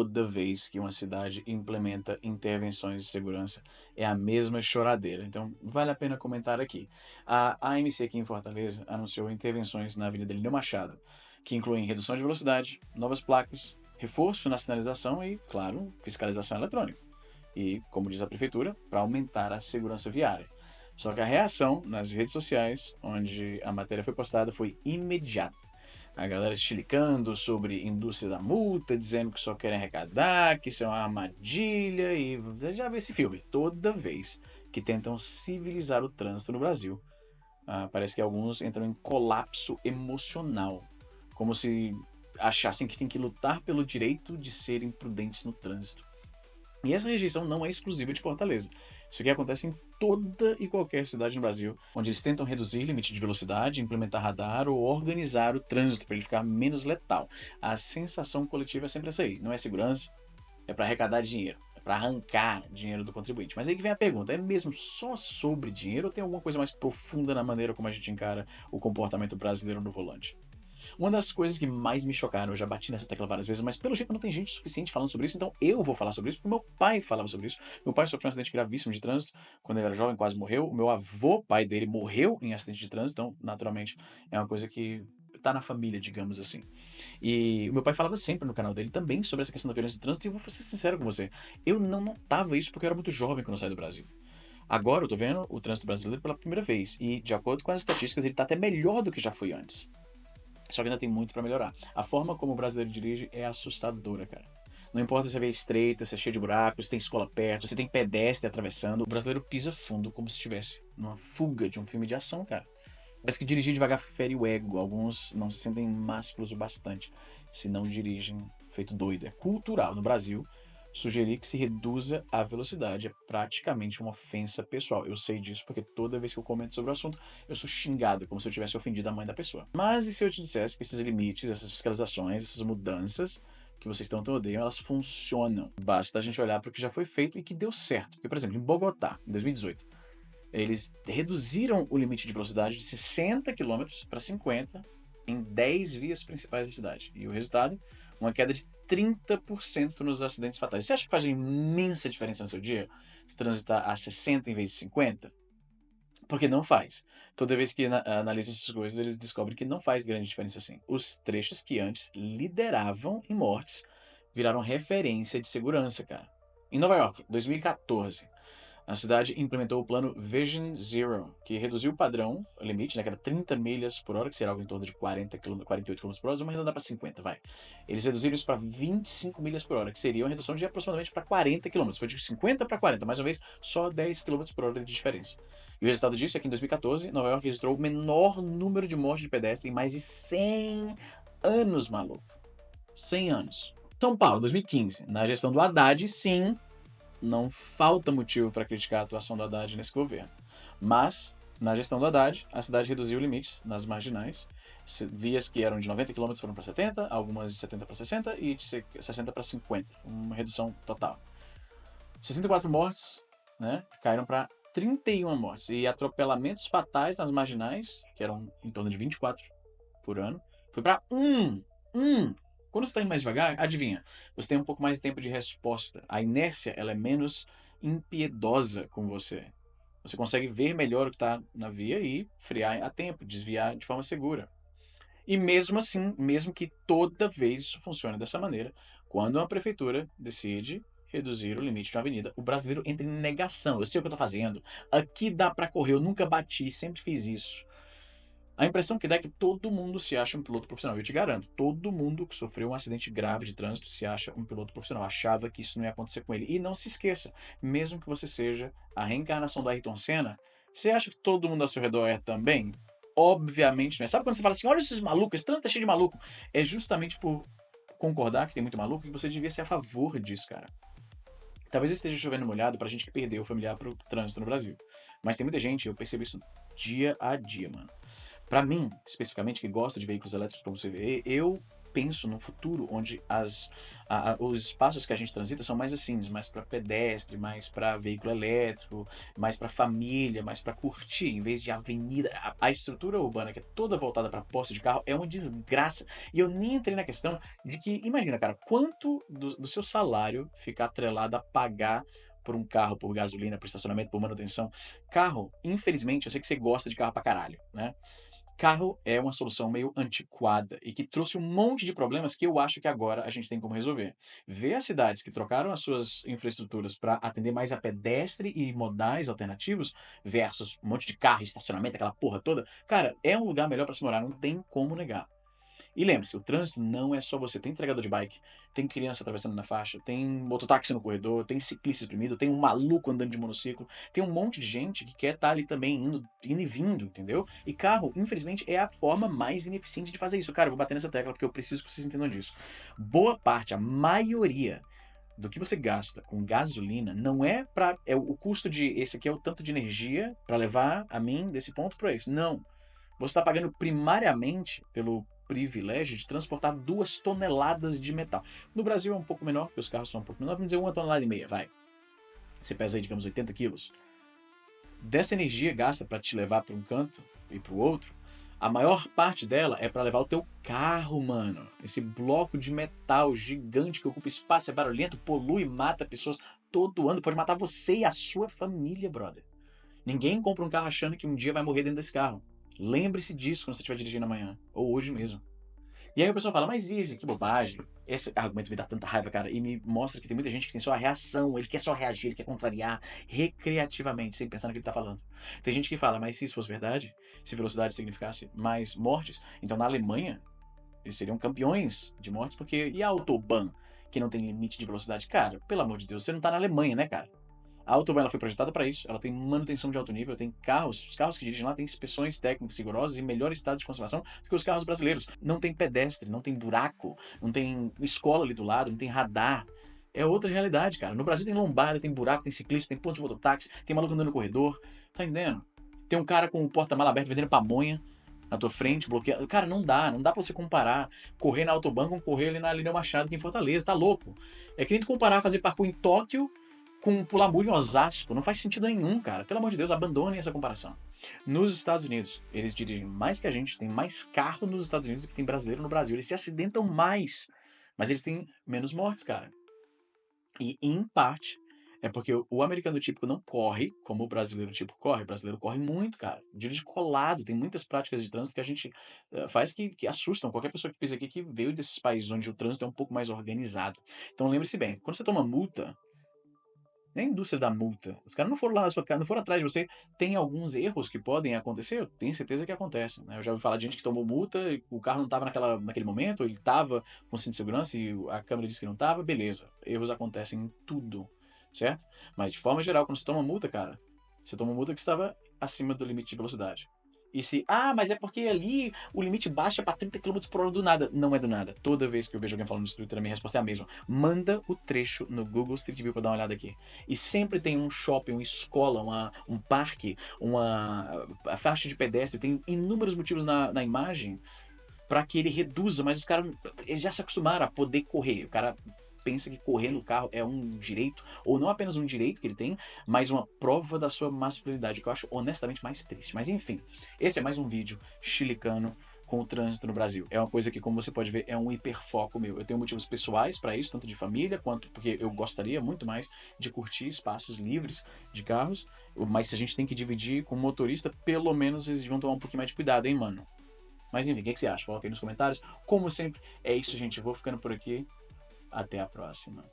toda vez que uma cidade implementa intervenções de segurança. É a mesma choradeira. Então, vale a pena comentar aqui. A AMC aqui em Fortaleza anunciou intervenções na Avenida Lineu Machado, que incluem redução de velocidade, novas placas, reforço na sinalização e, claro, fiscalização eletrônica. E, como diz a prefeitura, para aumentar a segurança viária. Só que a reação nas redes sociais, onde a matéria foi postada, foi imediata. A galera estilicando sobre indústria da multa, dizendo que só querem arrecadar, que isso é uma armadilha, e você já viu esse filme. Toda vez que tentam civilizar o trânsito no Brasil, parece que alguns entram em colapso emocional, como se achassem que tem que lutar pelo direito de serem prudentes no trânsito. E essa rejeição não é exclusiva de Fortaleza. Isso aqui acontece em toda e qualquer cidade no Brasil, onde eles tentam reduzir limite de velocidade, implementar radar ou organizar o trânsito para ele ficar menos letal. A sensação coletiva é sempre essa aí. Não é segurança, é para arrecadar dinheiro, é para arrancar dinheiro do contribuinte. Mas aí que vem a pergunta, é mesmo só sobre dinheiro ou tem alguma coisa mais profunda na maneira como a gente encara o comportamento brasileiro no volante? Uma das coisas que mais me chocaram, eu já bati nessa tecla várias vezes, mas pelo jeito não tem gente suficiente falando sobre isso, então eu vou falar sobre isso, porque meu pai falava sobre isso. Meu pai sofreu um acidente gravíssimo de trânsito quando ele era jovem, quase morreu. O meu avô, pai dele, morreu em acidente de trânsito, então, naturalmente, é uma coisa que tá na família, digamos assim. E o meu pai falava sempre no canal dele também sobre essa questão da violência de trânsito, e eu vou ser sincero com você, eu não notava isso porque eu era muito jovem quando eu saí do Brasil. Agora eu tô vendo o trânsito brasileiro pela primeira vez, e de acordo com as estatísticas, ele tá até melhor do que já foi antes. Só que ainda tem muito pra melhorar. A forma como o brasileiro dirige é assustadora, cara. Não importa se a via é estreita, se é cheia de buracos, se tem escola perto, se tem pedestre atravessando, o brasileiro pisa fundo como se estivesse numa fuga de um filme de ação, cara. Parece que dirigir devagar fere o ego. Alguns não se sentem másculos o bastante se não dirigem feito doido. É cultural no Brasil. Sugerir que se reduza a velocidade é praticamente uma ofensa pessoal. Eu sei disso porque toda vez que eu comento sobre o assunto, eu sou xingado, como se eu tivesse ofendido a mãe da pessoa. Mas e se eu te dissesse que esses limites, essas fiscalizações, essas mudanças que vocês tanto odeiam, elas funcionam? Basta a gente olhar para o que já foi feito e que deu certo. Porque, por exemplo, em Bogotá, em 2018, eles reduziram o limite de velocidade de 60 quilômetros para 50 em 10 vias principais da cidade. E o resultado? Uma queda de 30% nos acidentes fatais. Você acha que faz uma imensa diferença no seu dia transitar a 60 em vez de 50? Porque não faz. Toda vez que analisam essas coisas, eles descobrem que não faz grande diferença assim. Os trechos que antes lideravam em mortes viraram referência de segurança, cara. Em Nova York, 2014, a cidade implementou o plano Vision Zero, que reduziu o padrão, o limite, né, que era 30 milhas por hora, que seria algo em torno de 48 km por hora, mas ainda dá para 50, vai. Eles reduziram isso para 25 milhas por hora, que seria uma redução de aproximadamente para 40 km. Foi de 50 para 40, mais uma vez, só 10 km por hora de diferença. E o resultado disso é que em 2014, Nova York registrou o menor número de mortes de pedestre em mais de 100 anos, maluco. 100 anos. São Paulo, 2015. Na gestão do Haddad, sim, não falta motivo para criticar a atuação do Haddad nesse governo. Mas, na gestão do Haddad, a cidade reduziu limites nas marginais. Vias que eram de 90 km foram para 70, algumas de 70 para 60 e de 60 para 50. Uma redução total. 64 mortes, né, caíram para 31 mortes. E atropelamentos fatais nas marginais, que eram em torno de 24 por ano, foi para um. Quando você está indo mais devagar, adivinha, você tem um pouco mais de tempo de resposta. A inércia ela é menos impiedosa com você. Você consegue ver melhor o que está na via e frear a tempo, desviar de forma segura. E mesmo assim, mesmo que toda vez isso funcione dessa maneira, quando uma prefeitura decide reduzir o limite de uma avenida, o brasileiro entra em negação. Eu sei o que eu estou fazendo. Aqui dá para correr, eu nunca bati, sempre fiz isso. A impressão que dá é que todo mundo se acha um piloto profissional. Eu te garanto, todo mundo que sofreu um acidente grave de trânsito se acha um piloto profissional. Achava que isso não ia acontecer com ele. E não se esqueça, mesmo que você seja a reencarnação do Ayrton Senna, você acha que todo mundo ao seu redor é também? Obviamente não é. Sabe quando você fala assim, olha esses malucos, esse trânsito tá cheio de maluco? É justamente por concordar que tem muito maluco que você devia ser a favor disso, cara. Talvez esteja chovendo molhado pra gente que perdeu o familiar pro trânsito no Brasil. Mas tem muita gente, eu percebo isso dia a dia, mano. Pra mim, especificamente, que gosta de veículos elétricos como você vê, eu penso num futuro onde os espaços que a gente transita são mais assim, mais para pedestre, mais para veículo elétrico, mais para família, mais para curtir, em vez de avenida. A estrutura urbana, que é toda voltada para posse de carro, é uma desgraça. E eu nem entrei na questão de que, imagina, cara, quanto do seu salário fica atrelado a pagar por um carro, por gasolina, por estacionamento, por manutenção. Carro, infelizmente, eu sei que você gosta de carro pra caralho, né? Carro é uma solução meio antiquada e que trouxe um monte de problemas que eu acho que agora a gente tem como resolver. Ver as cidades que trocaram as suas infraestruturas para atender mais a pedestre e modais alternativos versus um monte de carro, estacionamento, aquela porra toda, cara, é um lugar melhor para se morar, não tem como negar. E lembre-se, o trânsito não é só você. Tem entregador de bike, tem criança atravessando na faixa, tem mototáxi no corredor, tem ciclista exprimido, tem um maluco andando de monociclo, tem um monte de gente que quer estar ali também indo e vindo, entendeu? E carro, infelizmente, é a forma mais ineficiente de fazer isso. Cara, eu vou bater nessa tecla porque eu preciso que vocês entendam disso. Boa parte, a maioria do que você gasta com gasolina não é para o custo de esse aqui é o tanto de energia para levar a mim desse ponto para esse. Não. Você está pagando primariamente pelo privilégio de transportar 2 toneladas de metal. No Brasil é um pouco menor, porque os carros são um pouco menores, vamos dizer 1,5 tonelada, vai. Você pesa aí, digamos, 80 quilos. Dessa energia gasta para te levar para um canto e para o outro, a maior parte dela é para levar o teu carro, mano. Esse bloco de metal gigante que ocupa espaço, é barulhento, polui, mata pessoas todo ano, pode matar você e a sua família, brother. Ninguém compra um carro achando que um dia vai morrer dentro desse carro. Lembre-se disso quando você estiver dirigindo amanhã, ou hoje mesmo. E aí o pessoal fala, mas Easy, que bobagem. Esse argumento me dá tanta raiva, cara, e me mostra que tem muita gente que tem só a reação, ele quer só reagir, ele quer contrariar recreativamente, sem pensar no que ele tá falando. Tem gente que fala, mas se isso fosse verdade, se velocidade significasse mais mortes, então na Alemanha eles seriam campeões de mortes, porque e a Autobahn, que não tem limite de velocidade? Cara, pelo amor de Deus, você não tá na Alemanha, né, cara? A Autobahn ela foi projetada para isso, ela tem manutenção de alto nível, tem carros, os carros que dirigem lá têm inspeções técnicas rigorosas e melhor estado de conservação do que os carros brasileiros. Não tem pedestre, não tem buraco, não tem escola ali do lado, não tem radar. É outra realidade, cara. No Brasil tem lombada, tem buraco, tem ciclista, tem ponto de mototáxi, tem maluco andando no corredor, tá entendendo? Tem um cara com o porta-mala aberto vendendo pamonha na tua frente, bloqueado. Cara, não dá pra você comparar correr na Autobahn com correr ali na Linha Machado aqui em Fortaleza, tá louco? É que nem tu comparar fazer parkour em Tóquio com pular muro em Osasco. Não faz sentido nenhum, cara. Pelo amor de Deus, abandonem essa comparação. Nos Estados Unidos, eles dirigem mais que a gente, tem mais carro nos Estados Unidos do que tem brasileiro no Brasil. Eles se acidentam mais, mas eles têm menos mortes, cara. E, em parte, é porque o americano típico não corre como o brasileiro típico corre. O brasileiro corre muito, cara. Dirige colado. Tem muitas práticas de trânsito que a gente faz que assustam qualquer pessoa que pisa aqui que veio desses países onde o trânsito é um pouco mais organizado. Então lembre-se bem, quando você toma multa, nem a indústria da multa. Os caras não foram lá na sua casa, não foram atrás de você. Tem alguns erros que podem acontecer, eu tenho certeza que acontecem, né? Eu já ouvi falar de gente que tomou multa e o carro não estava naquele momento, ele estava com cinto de segurança e a câmera disse que não estava, beleza. Erros acontecem em tudo, certo? Mas de forma geral, quando você toma multa, cara, você toma multa que estava acima do limite de velocidade. E se, mas é porque ali o limite baixa para 30 km por hora do nada. Não é do nada. Toda vez que eu vejo alguém falando disso no Twitter, a minha resposta é a mesma. Manda o trecho no Google Street View para dar uma olhada aqui. E sempre tem um shopping, uma escola, um parque, a faixa de pedestre. Tem inúmeros motivos na imagem para que ele reduza, mas os caras eles já se acostumaram a poder correr. O cara pensa que correr no carro é um direito, ou não apenas um direito que ele tem, mas uma prova da sua masculinidade, que eu acho honestamente mais triste. Mas enfim, esse é mais um vídeo chilicano com o trânsito no Brasil. É uma coisa que, como você pode ver, é um hiperfoco meu. Eu tenho motivos pessoais para isso, tanto de família, quanto porque eu gostaria muito mais de curtir espaços livres de carros, mas se a gente tem que dividir com o motorista, pelo menos eles vão tomar um pouquinho mais de cuidado, hein, mano? Mas enfim, o que você acha? Coloca aí nos comentários. Como sempre, é isso, gente. Eu vou ficando por aqui. Até a próxima.